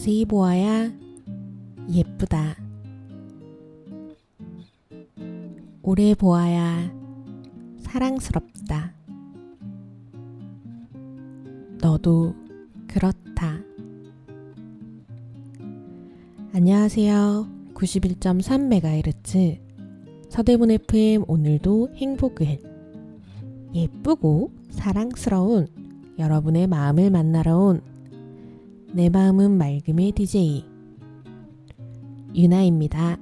자세히 보아야 예쁘다. 오래 보아야 사랑스럽다. 너도 그렇다. 안녕하세요. 91.3MHz 서대문 FM 오늘도 행복을 예쁘고 사랑스러운 여러분의 마음을 만나러 온 내 마음은 맑음의 DJ 유나입니다.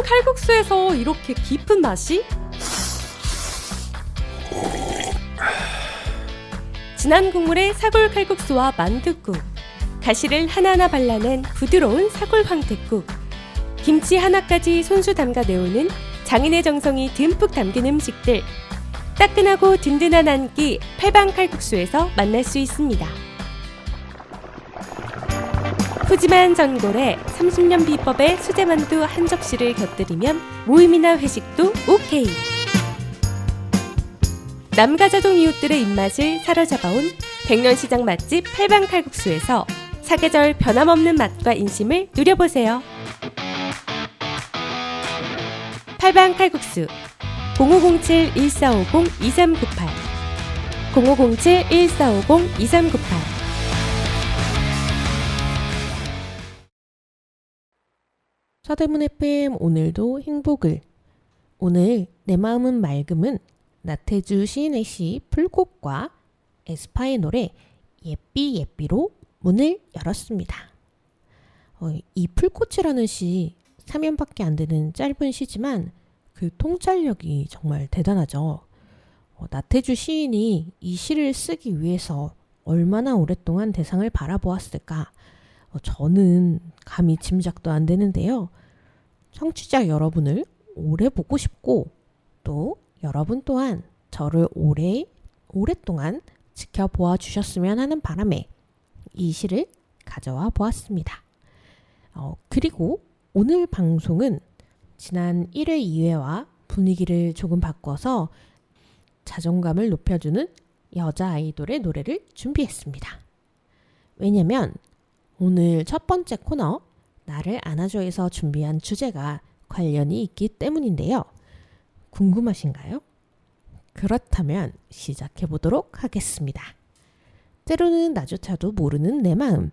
칼국수에서 이렇게 깊은 맛이? 진한 국물에 사골 칼국수와 만둣국, 가시를 하나하나 발라낸 부드러운 사골 황태국, 김치 하나까지 손수 담가 내오는 장인의 정성이 듬뿍 담긴 음식들, 따끈하고 든든한 한 끼 팔방 칼국수에서 만날 수 있습니다. 푸짐한 전골에 30년 비법의 수제만두 한 접시를 곁들이면 모임이나 회식도 오케이. 남가자동 이웃들의 입맛을 사로잡아온 백년시장 맛집 팔방 칼국수에서 사계절 변함없는 맛과 인심을 누려보세요. 팔방 칼국수 0507-1450-2398 0507-1450-2398 서대문 FM 오늘도 행복을. 오늘 내 마음은 맑음은 나태주 시인의 시 풀꽃과 에스파의 노래 예삐 예삐로 문을 열었습니다. 이 풀꽃이라는 시 3연밖에 안 되는 짧은 시지만 그 통찰력이 정말 대단하죠. 나태주 시인이 이 시를 쓰기 위해서 얼마나 오랫동안 대상을 바라보았을까? 저는 감히 짐작도 안 되는데요. 청취자 여러분을 오래 보고 싶고 또 여러분 또한 저를 오랫동안 지켜보아 주셨으면 하는 바람에 이 시를 가져와 보았습니다. 그리고 오늘 방송은 지난 1회, 2회와 분위기를 조금 바꿔서 자존감을 높여주는 여자 아이돌의 노래를 준비했습니다. 왜냐면 오늘 첫 번째 코너 나를 안아줘에서 준비한 주제가 관련이 있기 때문인데요. 궁금하신가요? 그렇다면 시작해보도록 하겠습니다. 때로는 나조차도 모르는 내 마음,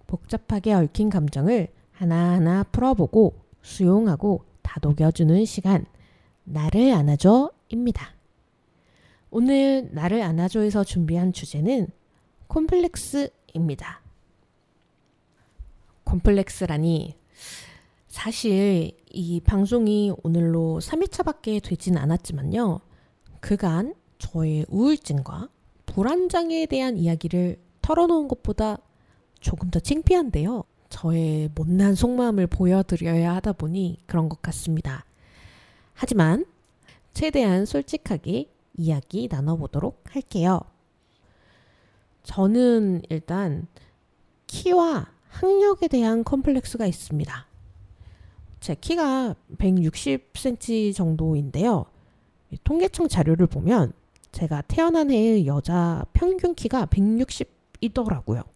복잡하게 얽힌 감정을 하나하나 풀어보고 수용하고 다독여주는 시간, 나를 안아줘입니다. 오늘 나를 안아줘에서 준비한 주제는 콤플렉스입니다. 콤플렉스라니, 사실 이 방송이 오늘로 3회차밖에 되진 않았지만요. 그간 저의 우울증과 불안장애에 대한 이야기를 털어놓은 것보다 조금 더 창피한데요. 저의 못난 속마음을 보여드려야 하다 보니 그런 것 같습니다. 하지만 최대한 솔직하게 이야기 나눠보도록 할게요. 저는 일단 키와 학력에 대한 컴플렉스가 있습니다. 제 키가 160cm 정도인데요. 통계청 자료를 보면 제가 태어난 해의 여자 평균 키가 160이더라고요.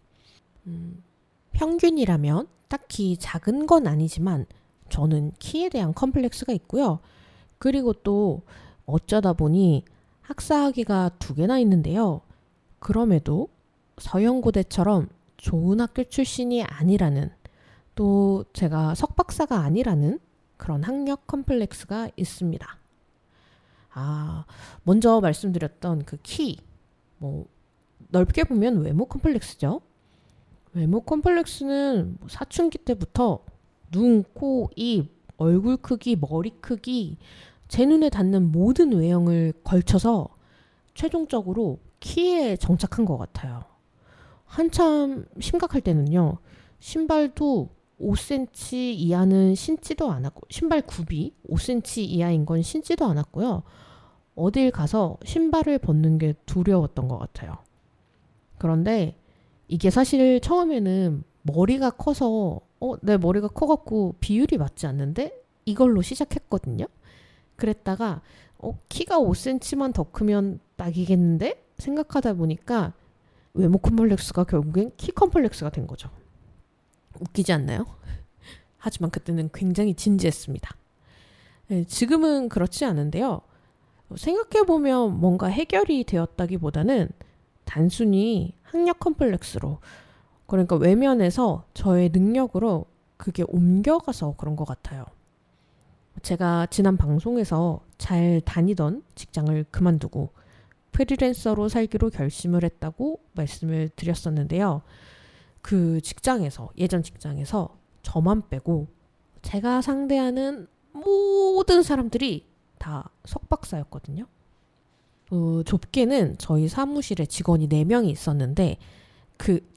평균이라면 딱히 작은 건 아니지만 저는 키에 대한 컴플렉스가 있고요. 그리고 또 어쩌다 보니 학사학위가 2개나 있는데요. 그럼에도 서영고대처럼 좋은 학교 출신이 아니라는, 또 제가 석박사가 아니라는 그런 학력 컴플렉스가 있습니다. 먼저 말씀드렸던 그 키, 넓게 보면 외모 컴플렉스죠. 외모 컴플렉스는 사춘기 때부터 눈, 코, 입, 얼굴 크기, 머리 크기, 제 눈에 닿는 모든 외형을 걸쳐서 최종적으로 키에 정착한 것 같아요. 한참 심각할 때는요. 신발도 5cm 이하는 신지도 않았고, 신발 굽이 5cm 이하인 건 신지도 않았고요. 어딜 가서 신발을 벗는 게 두려웠던 것 같아요. 그런데 이게 사실 처음에는 머리가 커서 내 머리가 커갖고 비율이 맞지 않는데? 이걸로 시작했거든요. 그랬다가 키가 5cm만 더 크면 딱이겠는데? 생각하다 보니까 외모 컴플렉스가 결국엔 키 컴플렉스가 된 거죠. 웃기지 않나요? 하지만 그때는 굉장히 진지했습니다. 네, 지금은 그렇지 않은데요. 생각해보면 뭔가 해결이 되었다기보다는 단순히 학력 컴플렉스로, 그러니까 외면에서 저의 능력으로 그게 옮겨가서 그런 것 같아요. 제가 지난 방송에서 잘 다니던 직장을 그만두고 프리랜서로 살기로 결심을 했다고 말씀을 드렸었는데요. 그 직장에서, 예전 직장에서 저만 빼고 제가 상대하는 모든 사람들이 다 석박사였거든요. 좁게는 저희 사무실에 직원이 4명이 있었는데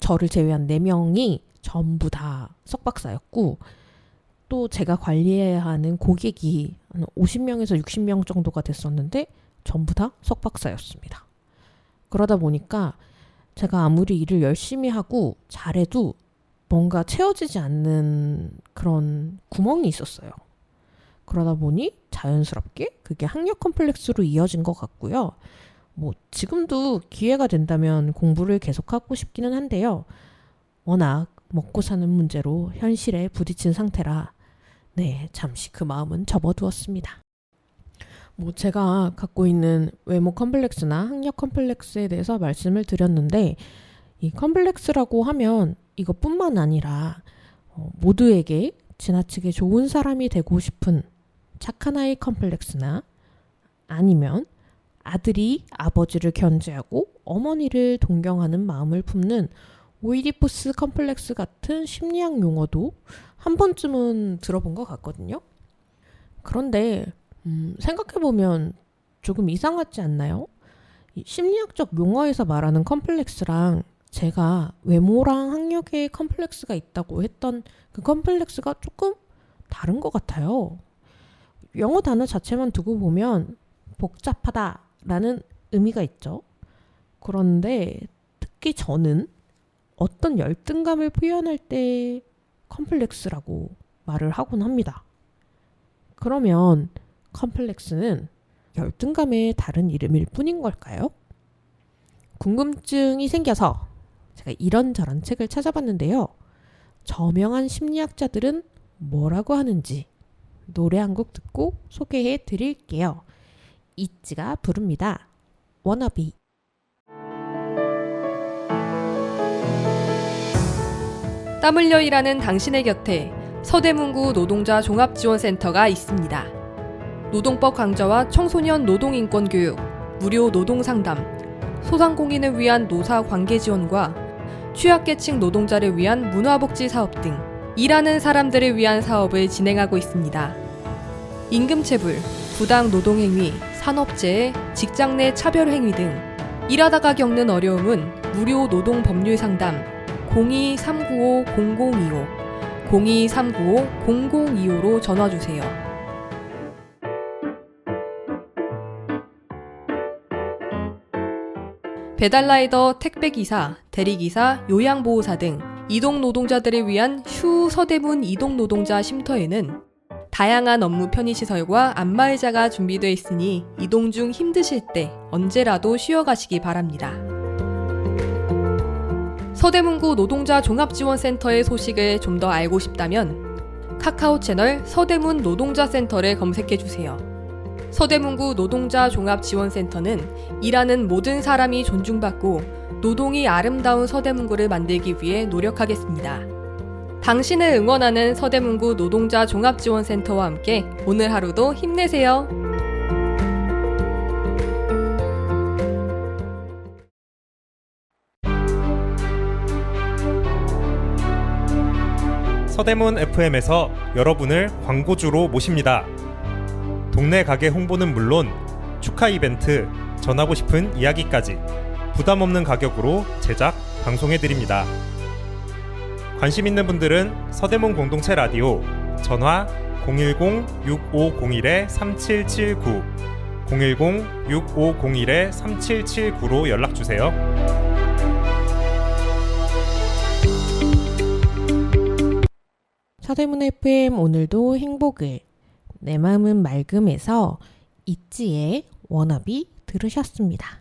저를 제외한 4명이 전부 다 석박사였고, 또 제가 관리해야 하는 고객이 한 50명에서 60명 정도가 됐었는데 전부 다 석박사였습니다. 그러다 보니까 제가 아무리 일을 열심히 하고 잘해도 뭔가 채워지지 않는 그런 구멍이 있었어요. 그러다 보니 자연스럽게 그게 학력 컴플렉스로 이어진 것 같고요. 지금도 기회가 된다면 공부를 계속하고 싶기는 한데요. 워낙 먹고 사는 문제로 현실에 부딪힌 상태라 잠시 그 마음은 접어두었습니다. 제가 갖고 있는 외모 컴플렉스나 학력 컴플렉스에 대해서 말씀을 드렸는데, 이 컴플렉스라고 하면 이것뿐만 아니라 모두에게 지나치게 좋은 사람이 되고 싶은 착한 아이 컴플렉스나, 아니면 아들이 아버지를 견제하고 어머니를 동경하는 마음을 품는 오이디푸스 컴플렉스 같은 심리학 용어도 한 번쯤은 들어본 것 같거든요. 그런데 생각해보면 조금 이상하지 않나요? 이 심리학적 용어에서 말하는 컴플렉스랑 제가 외모랑 학력에 컴플렉스가 있다고 했던 그 컴플렉스가 조금 다른 것 같아요. 영어 단어 자체만 두고 보면 복잡하다라는 의미가 있죠. 그런데 특히 저는 어떤 열등감을 표현할 때 컴플렉스라고 말을 하곤 합니다. 그러면 컴플렉스는 열등감의 다른 이름일 뿐인 걸까요? 궁금증이 생겨서 제가 이런저런 책을 찾아봤는데요. 저명한 심리학자들은 뭐라고 하는지 노래 한 곡 듣고 소개해 드릴게요. 있지가 부릅니다. 워너비. 땀 흘려 일하는 당신의 곁에 서대문구 노동자 종합지원센터가 있습니다. 노동법 강좌와 청소년 노동인권 교육, 무료 노동상담, 소상공인을 위한 노사 관계 지원과 취약계층 노동자를 위한 문화복지 사업 등 일하는 사람들을 위한 사업을 진행하고 있습니다. 임금체불, 부당 노동행위, 산업재해, 직장 내 차별행위 등 일하다가 겪는 어려움은 무료 노동법률 상담 02-395-0025, 02-395-0025로 전화주세요. 배달라이더, 택배기사, 대리기사, 요양보호사 등 이동노동자들을 위한 슈 서대문 이동노동자 쉼터에는 다양한 업무 편의시설과 안마의자가 준비되어 있으니 이동 중 힘드실 때 언제라도 쉬어가시기 바랍니다. 서대문구 노동자 종합지원센터의 소식을 좀 더 알고 싶다면 카카오 채널 서대문 노동자센터를 검색해주세요. 서대문구 노동자 종합지원센터는 일하는 모든 사람이 존중받고 노동이 아름다운 서대문구를 만들기 위해 노력하겠습니다. 당신을 응원하는 서대문구 노동자 종합지원센터와 함께 오늘 하루도 힘내세요. 서대문 FM에서 여러분을 광고주로 모십니다. 동네 가게 홍보는 물론 축하 이벤트, 전하고 싶은 이야기까지 부담 없는 가격으로 제작, 방송해드립니다. 관심 있는 분들은 서대문 공동체 라디오 전화 010-6501-3779 010-6501-3779로 연락주세요. 서대문 FM 오늘도 행복을, 내 마음은 맑음에서 있지의 워너비 들으셨습니다.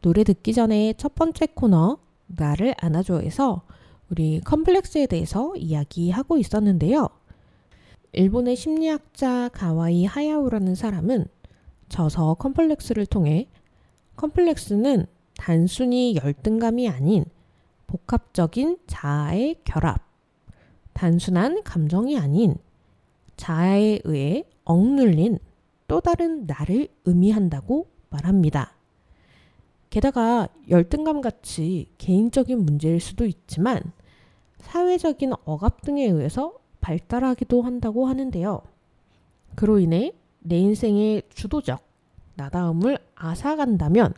노래 듣기 전에 첫 번째 코너 나를 안아줘에서 우리 컴플렉스에 대해서 이야기하고 있었는데요. 일본의 심리학자 가와이 하야오라는 사람은 저서 컴플렉스를 통해 컴플렉스는 단순히 열등감이 아닌 복합적인 자아의 결합, 단순한 감정이 아닌 자아에 의해 억눌린 또 다른 나를 의미한다고 말합니다. 게다가 열등감 같이 개인적인 문제일 수도 있지만 사회적인 억압 등에 의해서 발달하기도 한다고 하는데요. 그로 인해 내 인생의 주도적 나다움을 앗아간다면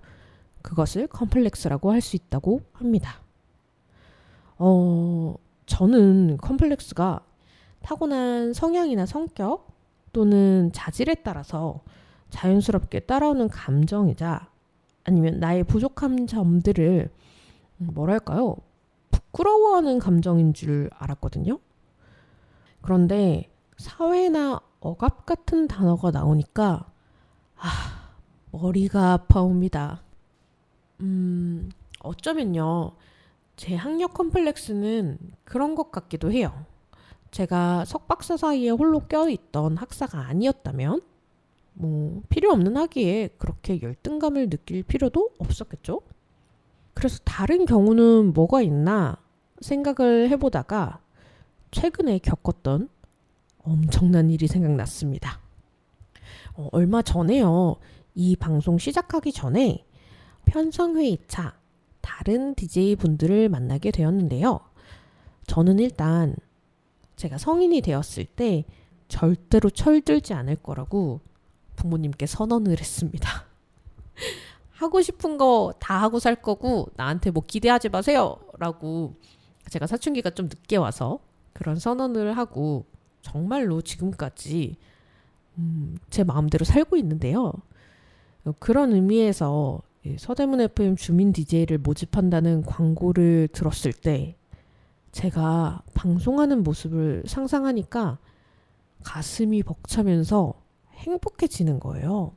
그것을 컴플렉스라고 할 수 있다고 합니다. 저는 컴플렉스가 타고난 성향이나 성격 또는 자질에 따라서 자연스럽게 따라오는 감정이자 아니면 나의 부족한 점들을 부끄러워하는 감정인 줄 알았거든요. 그런데 사회나 억압 같은 단어가 나오니까 머리가 아파옵니다. 어쩌면요. 제 학력 컴플렉스는 그런 것 같기도 해요. 제가 석박사 사이에 홀로 껴있던 학사가 아니었다면 필요 없는 학위에 그렇게 열등감을 느낄 필요도 없었겠죠? 그래서 다른 경우는 뭐가 있나 생각을 해보다가 최근에 겪었던 엄청난 일이 생각났습니다. 얼마 전에요. 이 방송 시작하기 전에 편성회의차 다른 DJ분들을 만나게 되었는데요. 저는 일단 제가 성인이 되었을 때 절대로 철들지 않을 거라고 부모님께 선언을 했습니다. 하고 싶은 거 다 하고 살 거고 나한테 뭐 기대하지 마세요 라고 제가 사춘기가 좀 늦게 와서 그런 선언을 하고 정말로 지금까지 제 마음대로 살고 있는데요. 그런 의미에서 서대문 FM 주민 DJ를 모집한다는 광고를 들었을 때 제가 방송하는 모습을 상상하니까 가슴이 벅차면서 행복해지는 거예요.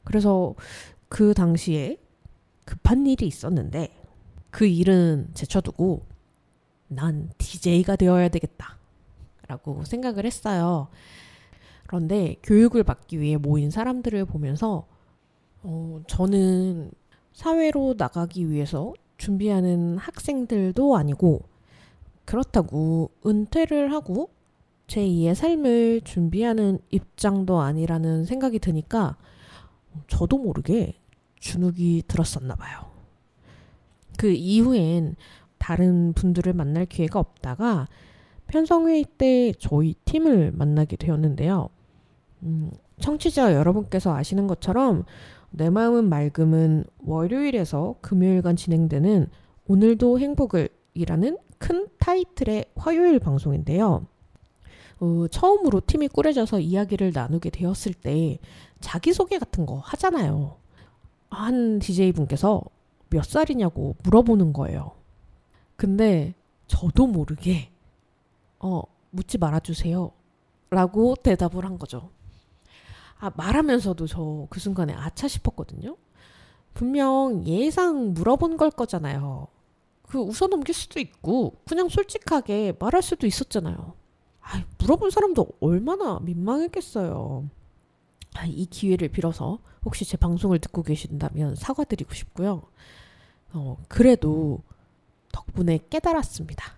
그래서 그 당시에 급한 일이 있었는데 그 일은 제쳐두고 난 DJ가 되어야 되겠다 라고 생각을 했어요. 그런데 교육을 받기 위해 모인 사람들을 보면서 저는 사회로 나가기 위해서 준비하는 학생들도 아니고 그렇다고 은퇴를 하고 제2의 삶을 준비하는 입장도 아니라는 생각이 드니까 저도 모르게 주눅이 들었었나 봐요. 그 이후엔 다른 분들을 만날 기회가 없다가 편성회의 때 저희 팀을 만나게 되었는데요. 청취자 여러분께서 아시는 것처럼 내 마음은 맑음은 월요일에서 금요일간 진행되는 오늘도 행복을 이라는 큰 타이틀의 화요일 방송인데요. 처음으로 팀이 꾸려져서 이야기를 나누게 되었을 때 자기소개 같은 거 하잖아요. 한 DJ분께서 몇 살이냐고 물어보는 거예요. 근데 저도 모르게 묻지 말아주세요 라고 대답을 한 거죠. 말하면서도 저 그 순간에 아차 싶었거든요. 분명 예상 물어본 걸 거잖아요. 웃어 넘길 수도 있고 그냥 솔직하게 말할 수도 있었잖아요. 물어본 사람도 얼마나 민망했겠어요. 이 기회를 빌어서 혹시 제 방송을 듣고 계신다면 사과드리고 싶고요. 그래도 덕분에 깨달았습니다.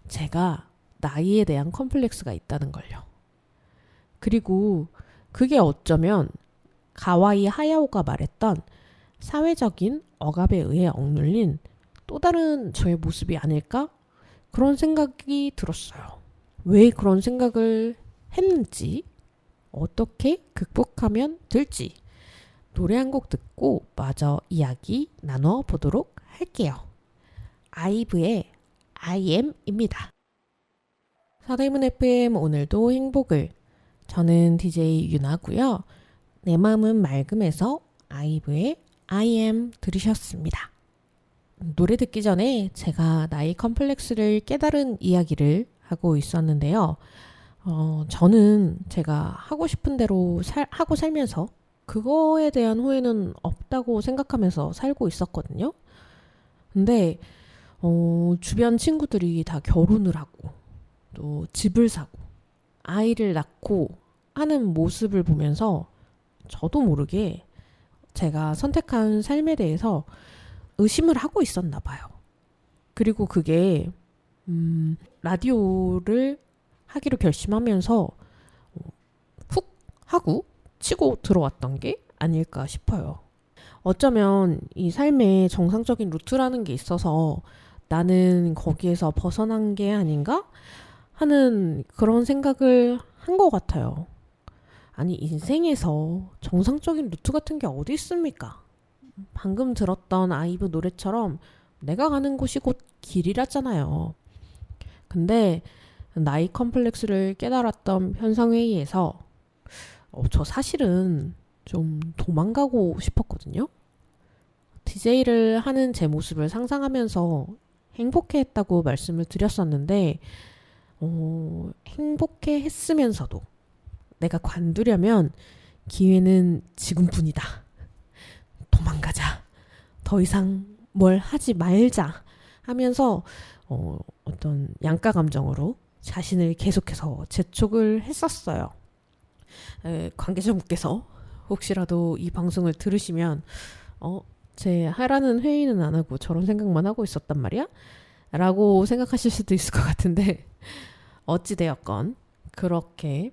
제가 나이에 대한 컴플렉스가 있다는 걸요. 그리고 그게 어쩌면 가와이 하야오가 말했던 사회적인 억압에 의해 억눌린 또 다른 저의 모습이 아닐까? 그런 생각이 들었어요. 왜 그런 생각을 했는지, 어떻게 극복하면 될지 노래 한 곡 듣고 마저 이야기 나눠보도록 할게요. 아이브의 I am입니다. 서대문 FM 오늘도 행복을. 저는 DJ 유나고요. 내 마음은 맑음에서 아이브의 I am 들으셨습니다. 노래 듣기 전에 제가 나의 컴플렉스를 깨달은 이야기를 하고 있었는데요. 저는 제가 하고 싶은 대로 하고 살면서 그거에 대한 후회는 없다고 생각하면서 살고 있었거든요. 근데 주변 친구들이 다 결혼을 하고 또 집을 사고 아이를 낳고 하는 모습을 보면서 저도 모르게 제가 선택한 삶에 대해서 의심을 하고 있었나 봐요. 그리고 그게 라디오를 하기로 결심하면서 훅 하고 치고 들어왔던 게 아닐까 싶어요. 어쩌면 이 삶의 정상적인 루트라는 게 있어서 나는 거기에서 벗어난 게 아닌가 하는 그런 생각을 한 것 같아요. 아니, 인생에서 정상적인 루트 같은 게 어디 있습니까? 방금 들었던 아이브 노래처럼 내가 가는 곳이 곧 길이라잖아요. 근데 나이 컴플렉스를 깨달았던 편성회의에서 저 사실은 좀 도망가고 싶었거든요. DJ를 하는 제 모습을 상상하면서 행복해했다고 말씀을 드렸었는데 행복해했으면서도 내가 관두려면 기회는 지금뿐이다. 도망가자. 더 이상 뭘 하지 말자 하면서 어떤 양가 감정으로 자신을 계속해서 재촉을 했었어요. 관계자분께서 혹시라도 이 방송을 들으시면 제 하라는 회의는 안 하고 저런 생각만 하고 있었단 말이야? 라고 생각하실 수도 있을 것 같은데 어찌되었건 그렇게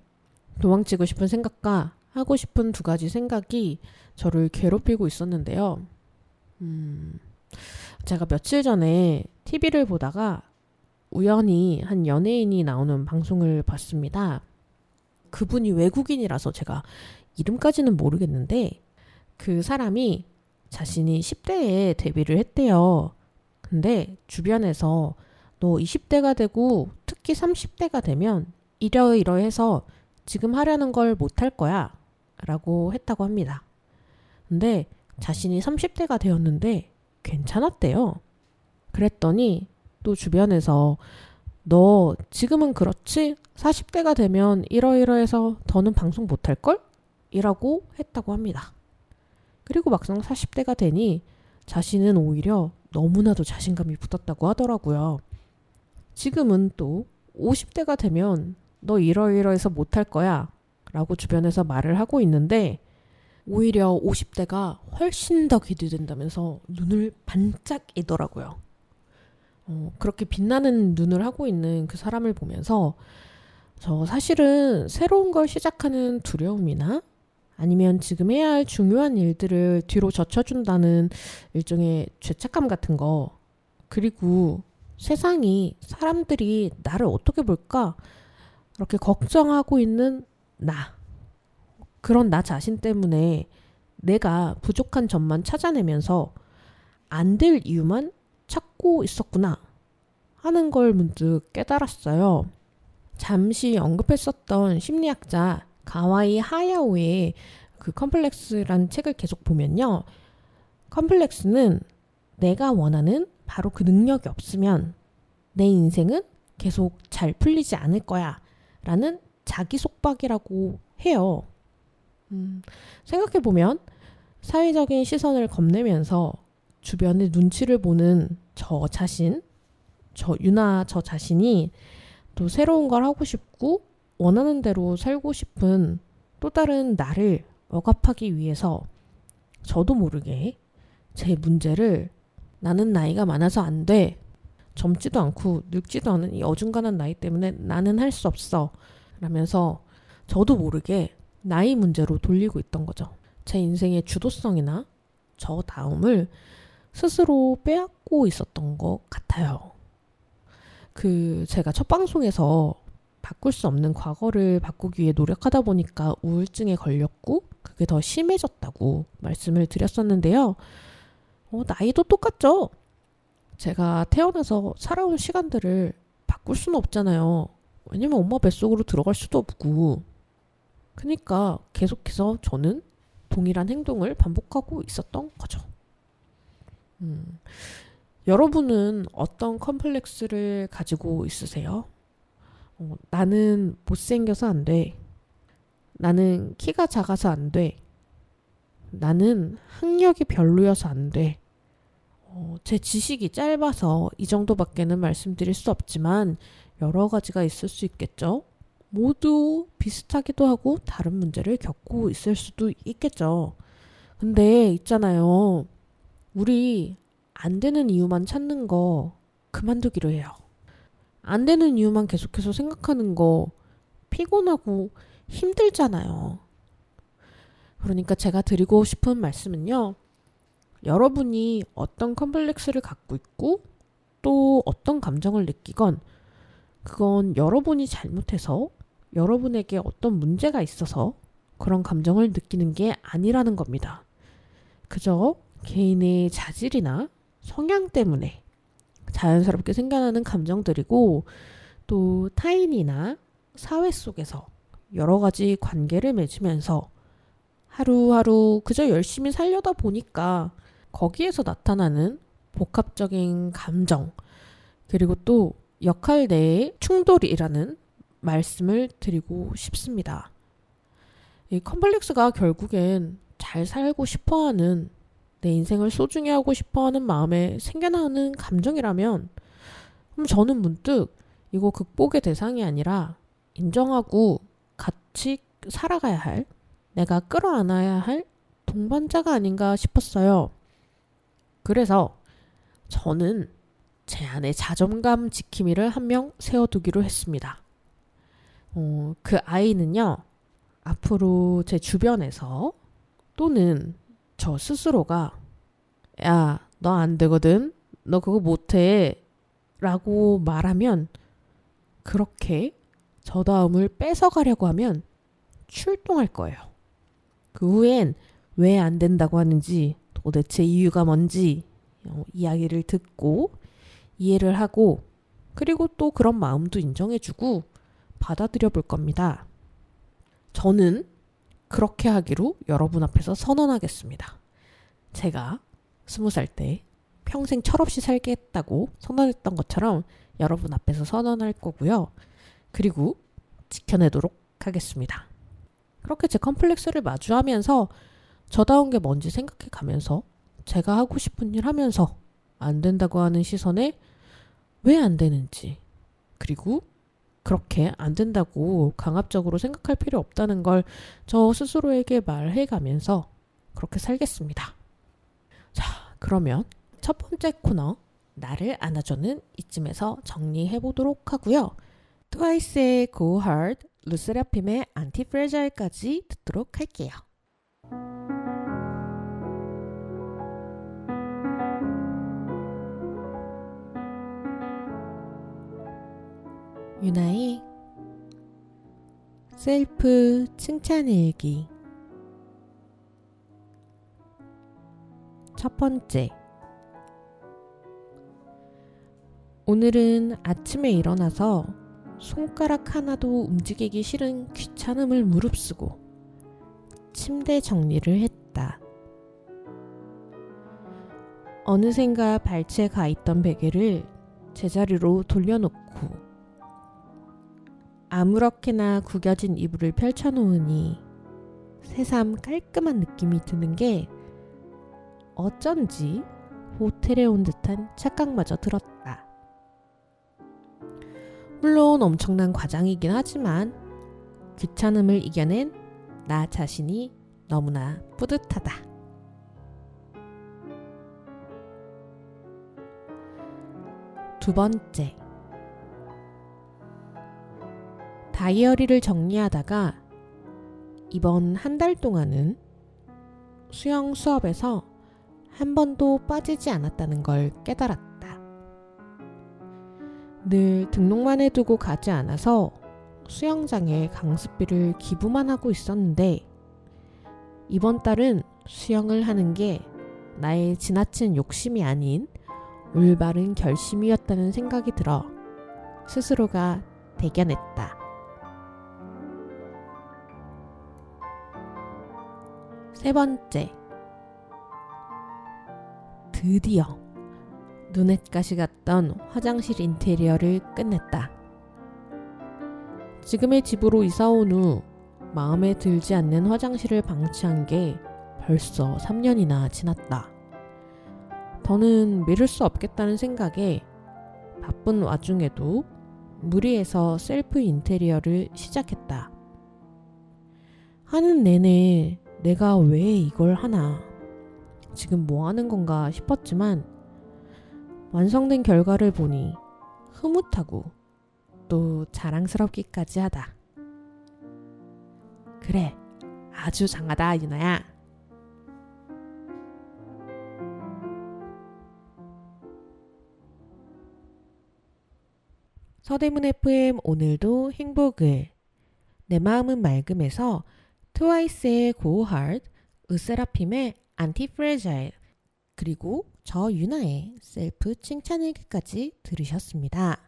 도망치고 싶은 생각과 하고 싶은 두 가지 생각이 저를 괴롭히고 있었는데요. 제가 며칠 전에 TV를 보다가 우연히 한 연예인이 나오는 방송을 봤습니다. 그분이 외국인이라서 제가 이름까지는 모르겠는데 그 사람이 자신이 10대에 데뷔를 했대요. 근데 주변에서 너 20대가 되고 특히 30대가 되면 이러이러해서 지금 하려는 걸 못할 거야 라고 했다고 합니다. 근데 자신이 30대가 되었는데 괜찮았대요. 그랬더니 또 주변에서 너 지금은 그렇지 40대가 되면 이러이러해서 더는 방송 못할걸? 이라고 했다고 합니다. 그리고 막상 40대가 되니 자신은 오히려 너무나도 자신감이 붙었다고 하더라고요. 지금은 또 50대가 되면 너 이러이러해서 못할 거야 라고 주변에서 말을 하고 있는데 오히려 50대가 훨씬 더 기대된다면서 눈을 반짝이더라고요. 그렇게 빛나는 눈을 하고 있는 그 사람을 보면서 저 사실은 새로운 걸 시작하는 두려움이나 아니면 지금 해야 할 중요한 일들을 뒤로 젖혀준다는 일종의 죄책감 같은 거, 그리고 세상이 사람들이 나를 어떻게 볼까 이렇게 걱정하고 있는 그런 나 자신 때문에 내가 부족한 점만 찾아내면서 안 될 이유만 찾고 있었구나 하는 걸 문득 깨달았어요. 잠시 언급했었던 심리학자 가와이 하야오의 그 컴플렉스라는 책을 계속 보면요. 컴플렉스는 내가 원하는 바로 그 능력이 없으면 내 인생은 계속 잘 풀리지 않을 거야 라는 자기 속박이라고 해요. 생각해보면 사회적인 시선을 겁내면서 주변의 눈치를 보는 저 자신이 또 새로운 걸 하고 싶고 원하는 대로 살고 싶은 또 다른 나를 억압하기 위해서 저도 모르게 제 문제를 나는 나이가 많아서 안 돼. 젊지도 않고 늙지도 않은 이 어중간한 나이 때문에 나는 할 수 없어. 라면서 저도 모르게 나이 문제로 돌리고 있던 거죠. 제 인생의 주도성이나 저 다음을 스스로 빼앗고 있었던 것 같아요. 제가 첫 방송에서 바꿀 수 없는 과거를 바꾸기 위해 노력하다 보니까 우울증에 걸렸고 그게 더 심해졌다고 말씀을 드렸었는데요. 나이도 똑같죠. 제가 태어나서 살아온 시간들을 바꿀 수는 없잖아요. 왜냐면 엄마 뱃속으로 들어갈 수도 없고. 그러니까 계속해서 저는 동일한 행동을 반복하고 있었던 거죠. 여러분은 어떤 컴플렉스를 가지고 있으세요? 나는 못생겨서 안 돼. 나는 키가 작아서 안 돼. 나는 학력이 별로여서 안 돼. 제 지식이 짧아서 이 정도밖에는 말씀드릴 수 없지만 여러 가지가 있을 수 있겠죠. 모두 비슷하기도 하고 다른 문제를 겪고 있을 수도 있겠죠. 근데 있잖아요. 우리 안 되는 이유만 찾는 거 그만두기로 해요. 안 되는 이유만 계속해서 생각하는 거 피곤하고 힘들잖아요. 그러니까 제가 드리고 싶은 말씀은요. 여러분이 어떤 컴플렉스를 갖고 있고 또 어떤 감정을 느끼건 그건 여러분이 잘못해서 여러분에게 어떤 문제가 있어서 그런 감정을 느끼는 게 아니라는 겁니다. 그저 개인의 자질이나 성향 때문에 자연스럽게 생겨나는 감정들이고 또 타인이나 사회 속에서 여러 가지 관계를 맺으면서 하루하루 그저 열심히 살려다 보니까 거기에서 나타나는 복합적인 감정 그리고 또 역할 내의 충돌이라는 말씀을 드리고 싶습니다. 이 컴플렉스가 결국엔 잘 살고 싶어하는 내 인생을 소중히 하고 싶어하는 마음에 생겨나는 감정이라면 그럼 저는 문득 이거 극복의 대상이 아니라 인정하고 같이 살아가야 할 내가 끌어안아야 할 동반자가 아닌가 싶었어요. 그래서 저는 제 안에 자존감 지킴이를 한 명 세워두기로 했습니다. 그 아이는요. 앞으로 제 주변에서 또는 저 스스로가 야, 너 안 되거든. 너 그거 못해. 라고 말하면 그렇게 저 다음을 뺏어가려고 하면 출동할 거예요. 그 후엔 왜 안 된다고 하는지 도대체 이유가 뭔지 이야기를 듣고 이해를 하고 그리고 또 그런 마음도 인정해주고 받아들여 볼 겁니다. 저는 그렇게 하기로 여러분 앞에서 선언하겠습니다. 제가 20살 때 평생 철없이 살겠다고 선언했던 것처럼 여러분 앞에서 선언할 거고요. 그리고 지켜내도록 하겠습니다. 그렇게 제 컴플렉스를 마주하면서 저다운 게 뭔지 생각해 가면서 제가 하고 싶은 일 하면서 안 된다고 하는 시선에 왜 안 되는지 그리고 그렇게 안 된다고 강압적으로 생각할 필요 없다는 걸 저 스스로에게 말해 가면서 그렇게 살겠습니다. 자, 그러면 첫 번째 코너 나를 안아줘는 이쯤에서 정리해 보도록 하고요. 트와이스의 Go Hard, 르세라핌의 안티프레자일까지 듣도록 할게요. 유나의 셀프 칭찬일기 첫 번째 오늘은 아침에 일어나서 손가락 하나도 움직이기 싫은 귀찮음을 무릅쓰고 침대 정리를 했다. 어느샌가 발치에 가 있던 베개를 제자리로 돌려놓고 아무렇게나 구겨진 이불을 펼쳐놓으니 새삼 깔끔한 느낌이 드는 게 어쩐지 호텔에 온 듯한 착각마저 들었다. 물론 엄청난 과장이긴 하지만 귀찮음을 이겨낸 나 자신이 너무나 뿌듯하다. 두 번째, 다이어리를 정리하다가 이번 한 달 동안은 수영 수업에서 한 번도 빠지지 않았다는 걸 깨달았다. 늘 등록만 해두고 가지 않아서 수영장에 강습비를 기부만 하고 있었는데 이번 달은 수영을 하는 게 나의 지나친 욕심이 아닌 올바른 결심이었다는 생각이 들어 스스로가 대견했다. 세 번째, 드디어 눈엣가시 같던 화장실 인테리어를 끝냈다. 지금의 집으로 이사 온 후 마음에 들지 않는 화장실을 방치한 게 벌써 3년이나 지났다. 더는 미룰 수 없겠다는 생각에 바쁜 와중에도 무리해서 셀프 인테리어를 시작했다. 하는 내내 내가 왜 이걸 하나, 지금 뭐 하는 건가 싶었지만 완성된 결과를 보니 흐뭇하고 또 자랑스럽기까지 하다. 그래, 아주 장하다 유나야. 서대문 FM 오늘도 행복을. 내 마음은 맑음에서 트와이스의 Go Hard, 으세라핌의 안티프레자일, 그리고 저 유나의 셀프 칭찬일기까지 들으셨습니다.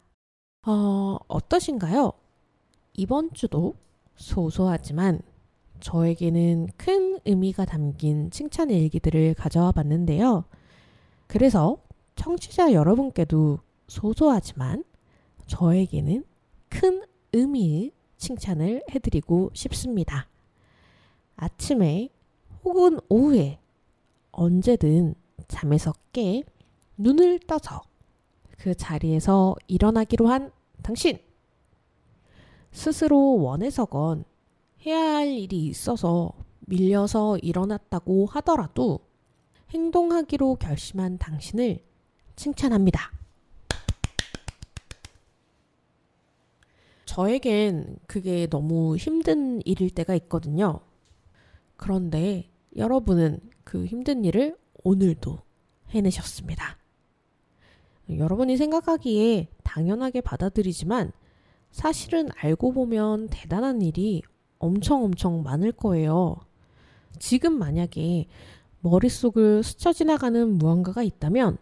어떠신가요? 이번 주도 소소하지만 저에게는 큰 의미가 담긴 칭찬일기들을 가져와 봤는데요. 그래서 청취자 여러분께도 소소하지만 저에게는 큰 의미의 칭찬을 해드리고 싶습니다. 아침에 혹은 오후에 언제든 잠에서 깨 눈을 떠서 그 자리에서 일어나기로 한 당신! 스스로 원해서건 해야 할 일이 있어서 밀려서 일어났다고 하더라도 행동하기로 결심한 당신을 칭찬합니다. 저에겐 그게 너무 힘든 일일 때가 있거든요. 그런데 여러분은 그 힘든 일을 오늘도 해내셨습니다. 여러분이 생각하기에 당연하게 받아들이지만 사실은 알고 보면 대단한 일이 엄청 많을 거예요. 지금 만약에 머릿속을 스쳐 지나가는 무언가가 있다면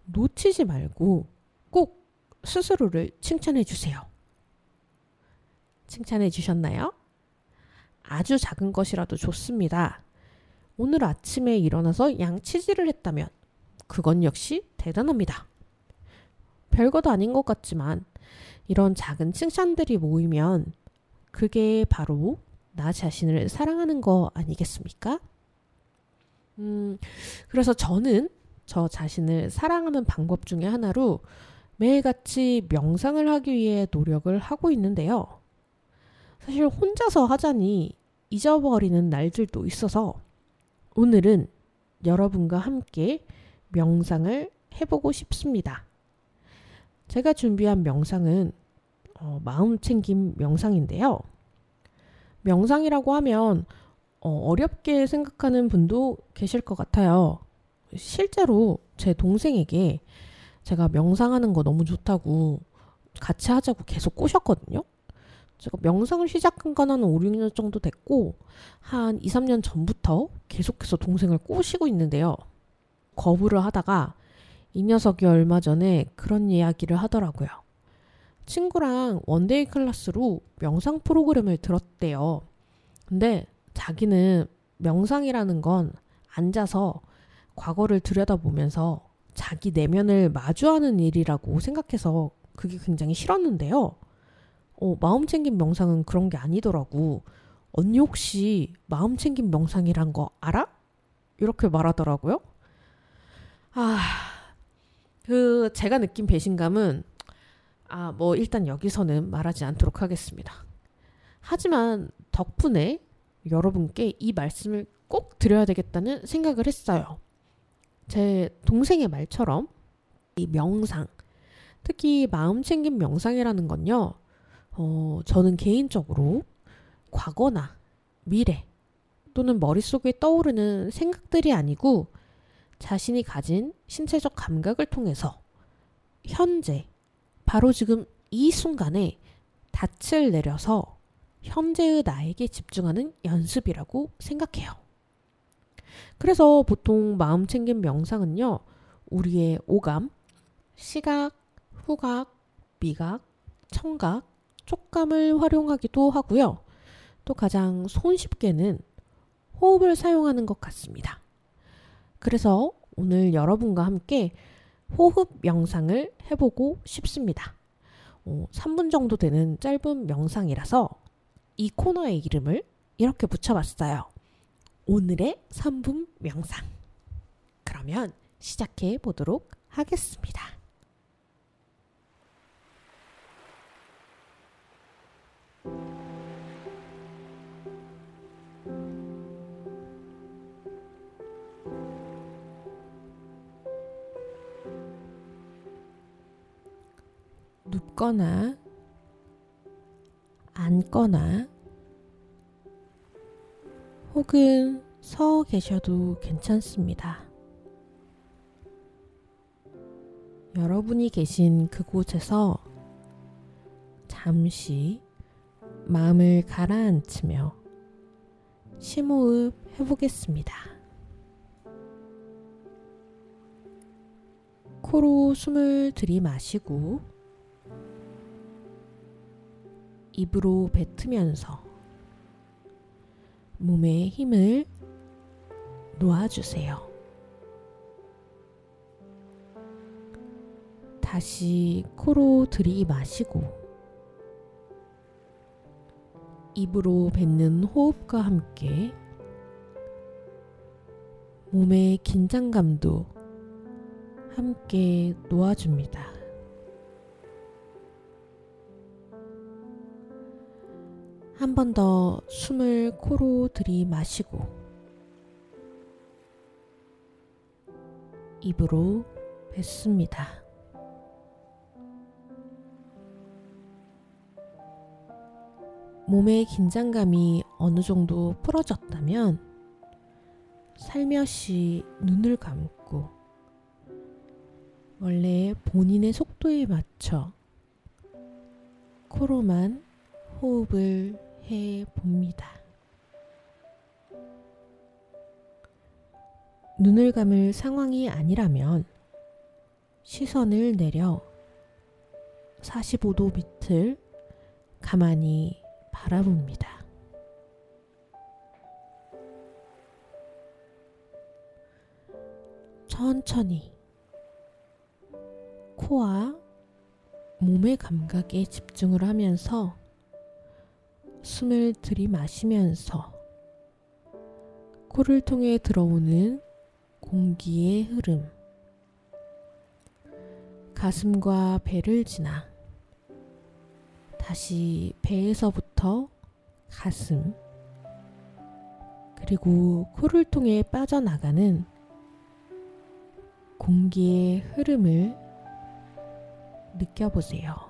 놓치지 말고 꼭 스스로를 칭찬해 주세요. 칭찬해 주셨나요? 아주 작은 것이라도 좋습니다. 오늘 아침에 일어나서 양치질을 했다면 그건 역시 대단합니다. 별것도 아닌 것 같지만 이런 작은 칭찬들이 모이면 그게 바로 나 자신을 사랑하는 거 아니겠습니까? 그래서 저는 저 자신을 사랑하는 방법 중에 하나로 매일같이 명상을 하기 위해 노력을 하고 있는데요. 사실 혼자서 하자니 잊어버리는 날들도 있어서 오늘은 여러분과 함께 명상을 해보고 싶습니다. 제가 준비한 명상은 마음챙김 명상인데요. 명상이라고 하면 어렵게 생각하는 분도 계실 것 같아요. 실제로 제 동생에게 제가 명상하는 거 너무 좋다고 같이 하자고 계속 꼬셨거든요. 제가 명상을 시작한 건 한 5, 6년 정도 됐고 한 2, 3년 전부터 계속해서 동생을 꼬시고 있는데요. 거부를 하다가 이 녀석이 얼마 전에 그런 이야기를 하더라고요. 친구랑 원데이 클래스로 명상 프로그램을 들었대요. 근데 자기는 명상이라는 건 앉아서 과거를 들여다보면서 자기 내면을 마주하는 일이라고 생각해서 그게 굉장히 싫었는데요. 마음챙김 명상은 그런 게 아니더라고. 언니 혹시 마음챙김 명상이란 거 알아? 이렇게 말하더라고요. 제가 느낀 배신감은 일단 여기서는 말하지 않도록 하겠습니다. 하지만 덕분에 여러분께 이 말씀을 꼭 드려야 되겠다는 생각을 했어요. 제 동생의 말처럼 이 명상, 특히 마음챙김 명상이라는 건요. 저는 개인적으로 과거나 미래 또는 머릿속에 떠오르는 생각들이 아니고 자신이 가진 신체적 감각을 통해서 현재, 바로 지금 이 순간에 닻을 내려서 현재의 나에게 집중하는 연습이라고 생각해요. 그래서 보통 마음챙김 명상은요, 우리의 오감, 시각, 후각, 미각, 청각, 촉감을 활용하기도 하고요. 또 가장 손쉽게는 호흡을 사용하는 것 같습니다. 그래서 오늘 여러분과 함께 호흡 명상을 해보고 싶습니다. 3분 정도 되는 짧은 명상이라서 이 코너의 이름을 이렇게 붙여봤어요. 오늘의 3분 명상. 그러면 시작해 보도록 하겠습니다. 눕거나 앉거나 혹은 서 계셔도 괜찮습니다. 여러분이 계신 그곳에서 잠시 마음을 가라앉히며 심호흡 해보겠습니다. 코로 숨을 들이마시고 입으로 뱉으면서 몸에 힘을 놓아주세요. 다시 코로 들이마시고 입으로 뱉는 호흡과 함께 몸의 긴장감도 함께 놓아줍니다. 한 번 더 숨을 코로 들이마시고 입으로 뱉습니다. 몸의 긴장감이 어느 정도 풀어졌다면 살며시 눈을 감고 원래 본인의 속도에 맞춰 코로만 호흡을 해 봅니다. 눈을 감을 상황이 아니라면 시선을 내려 45도 밑을 가만히 바라봅니다. 천천히 코와 몸의 감각에 집중을 하면서 숨을 들이마시면서 코를 통해 들어오는 공기의 흐름, 가슴과 배를 지나 다시 배에서부터 가슴, 그리고 코를 통해 빠져나가는 공기의 흐름을 느껴보세요.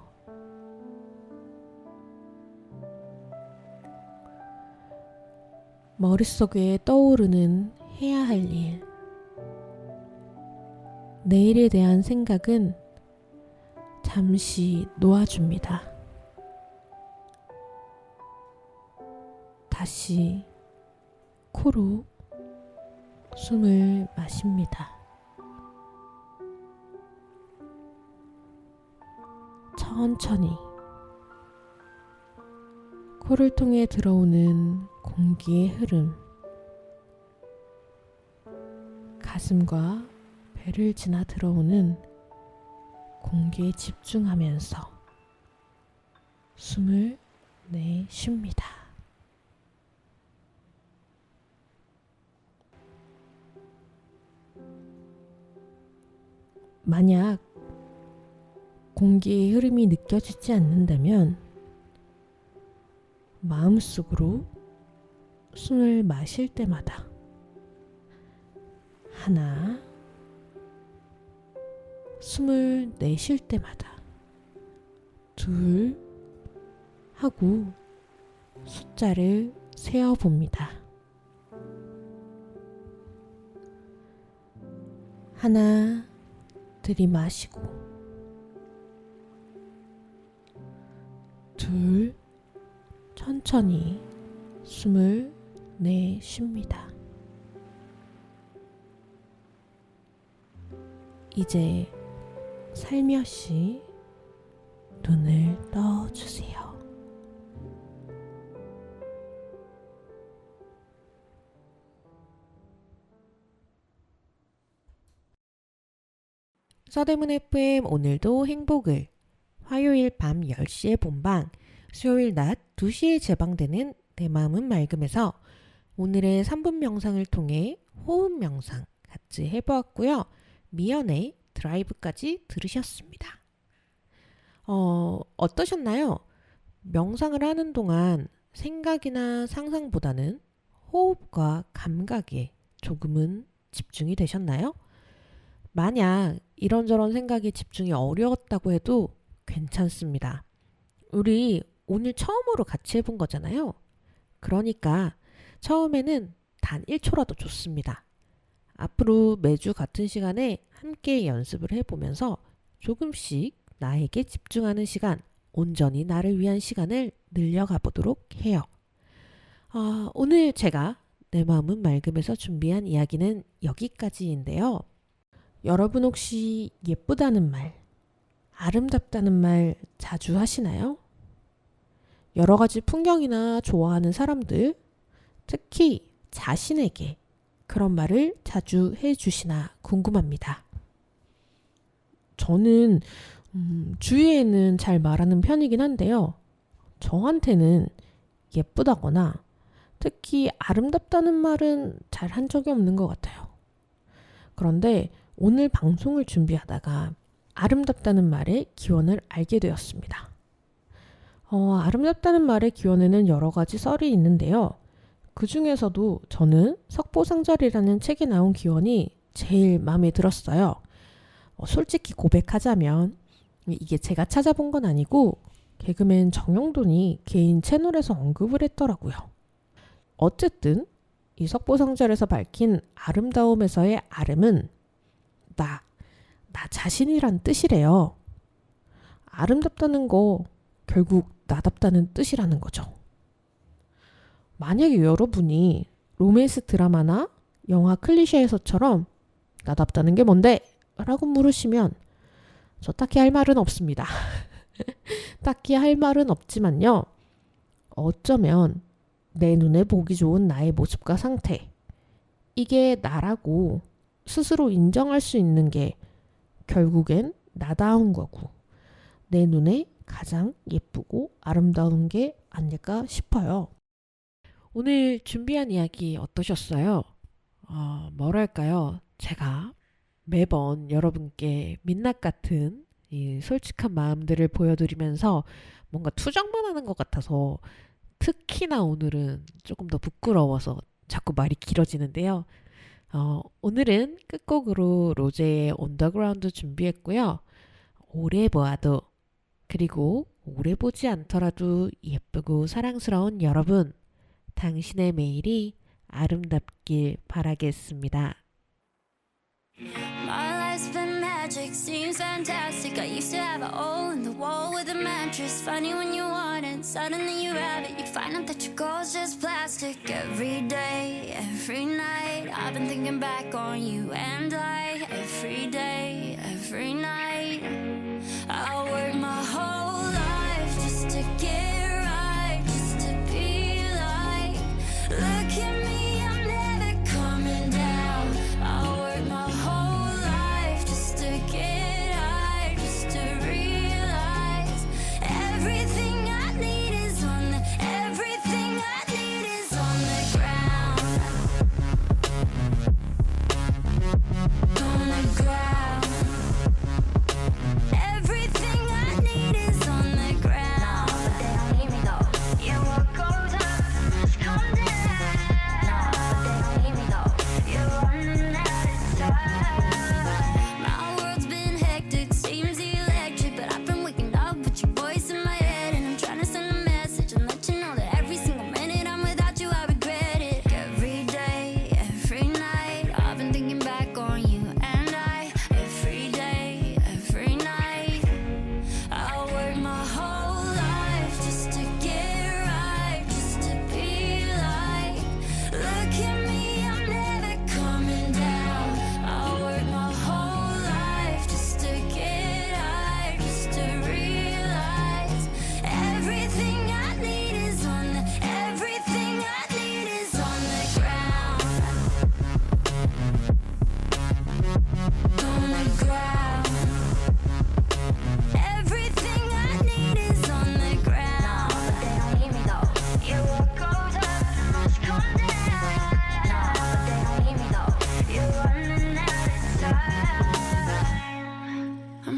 머릿속에 떠오르는 해야 할 일, 내일에 대한 생각은 잠시 놓아줍니다. 다시 코로 숨을 마십니다. 천천히 코를 통해 들어오는 공기의 흐름, 가슴과 배를 지나 들어오는 공기에 집중하면서 숨을 내쉽니다. 만약 공기의 흐름이 느껴지지 않는다면 마음속으로 숨을 마실 때마다 하나, 숨을 내쉴 때마다 둘 하고 숫자를 세어봅니다. 하나, 들이마시고 둘, 천천히 숨을 내쉽니다. 이제 살며시 눈을 떠주세요. 서대문 FM 오늘도 행복을 화요일 밤 10시에 본방, 수요일 낮 2시에 재방되는 내 마음은 맑음에서 오늘의 3분 명상을 통해 호흡 명상 같이 해보았고요. 미연의 드라이브까지 들으셨습니다. 어떠셨나요? 명상을 하는 동안 생각이나 상상보다는 호흡과 감각에 조금은 집중이 되셨나요? 만약 이런저런 생각에 집중이 어려웠다고 해도 괜찮습니다. 우리 오늘 처음으로 같이 해본 거잖아요. 그러니까 처음에는 단 1초라도 좋습니다. 앞으로 매주 같은 시간에 함께 연습을 해보면서 조금씩 나에게 집중하는 시간, 온전히 나를 위한 시간을 늘려가 보도록 해요. 오늘 제가 내 마음은 맑음에서 준비한 이야기는 여기까지인데요. 여러분 혹시 예쁘다는 말, 아름답다는 말 자주 하시나요? 여러 가지 풍경이나 좋아하는 사람들, 특히 자신에게 그런 말을 자주 해주시나 궁금합니다. 저는 주위에는 잘 말하는 편이긴 한데요. 저한테는 예쁘다거나 특히 아름답다는 말은 잘 한 적이 없는 것 같아요. 그런데 오늘 방송을 준비하다가 아름답다는 말의 기원을 알게 되었습니다. 아름답다는 말의 기원에는 여러 가지 썰이 있는데요. 그 중에서도 저는 석보상절이라는 책에 나온 기원이 제일 마음에 들었어요. 솔직히 고백하자면 이게 제가 찾아본 건 아니고 개그맨 정영돈이 개인 채널에서 언급을 했더라고요. 어쨌든 이 석보상절에서 밝힌 아름다움에서의 아름은 나 자신이란 뜻이래요. 아름답다는 거 결국 나답다는 뜻이라는 거죠. 만약에 여러분이 로맨스 드라마나 영화 클리셰에서처럼 나답다는 게 뭔데? 라고 물으시면 저 딱히 할 말은 없습니다. 딱히 할 말은 없지만요. 어쩌면 내 눈에 보기 좋은 나의 모습과 상태, 이게 나라고 스스로 인정할 수 있는 게 결국엔 나다운 거고 내 눈에 가장 예쁘고 아름다운 게 아닐까 싶어요. 오늘 준비한 이야기 어떠셨어요? 뭐랄까요? 제가 매번 여러분께 민낯 같은 이 솔직한 마음들을 보여드리면서 뭔가 투정만 하는 것 같아서 특히나 오늘은 조금 더 부끄러워서 자꾸 말이 길어지는데요. 오늘은 끝곡으로 로제의 온더그라운드 준비했고요. 오래 보아도 그리고 오래 보지 않더라도 예쁘고 사랑스러운 여러분, 당신의 매일이 아름답길 바라겠습니다. My life's been magic, seems fantastic. I used to have a hole in the wall with a mattress. Funny when you want it, suddenly you have it. You find out that your goal's just plastic. Every day, every night, I've been thinking back on you and I. Every day, every night, I'll work my whole life just to get right, just to be like, look at me, I'm never coming down. I'll work my whole life just to get high, just to realize everything I need is on the, everything I need is on the ground, on the ground.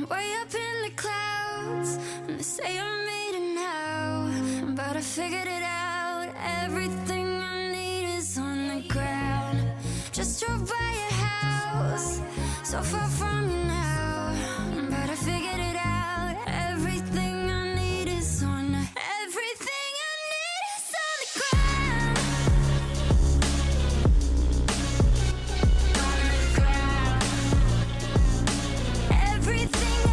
way up in the clouds, and they say I'm made it now, but I figured it out. Everything I need is on the ground. Just drove by your house, so far from you now, but I figured it out. Everything I need is on. Everything I need is on the ground. On the ground. Everything